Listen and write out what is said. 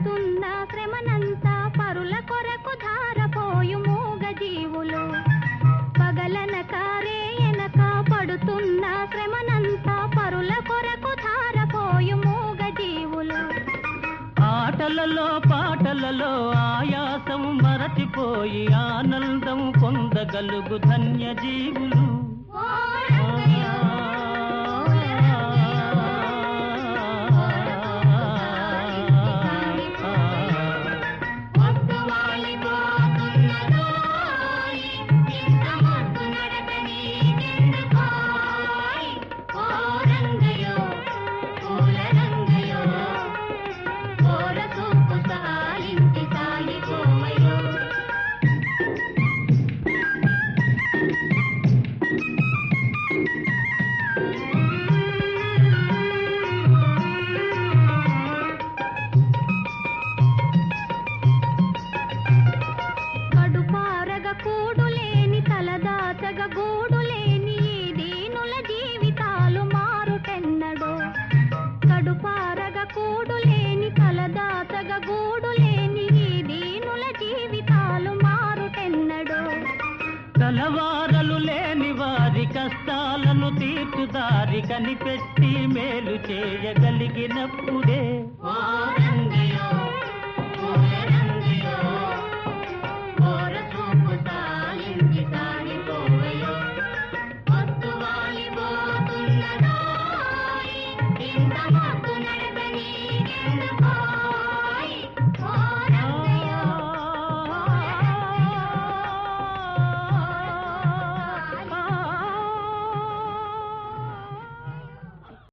పడుతున్న శ్రమనంతా పరుల కొరకు ధారపోయు మూగ జీవులు పగలనక రేయనక పడుతున్న శ్రమనంతా పరుల కొరకు ధారపోయు మూగ జీవులు ఆటలలో పాటలలో ఆయాసం మరచిపోయి ఆనందం పొందగలుగు ధన్య జీవులు కూడులేని తలదాచగ గూడులేని దీనుల జీవితాలు మారుటెన్నడో కడుపారగ కూడులేని తలదాచగ గూడులేని దీనుల జీవితాలు మారుటెన్నడో కలవారలు లేని వారి కష్టాలను తీర్చుదారి కనిపెట్టి మేలు చేయగలిగినప్పుడే ఇంత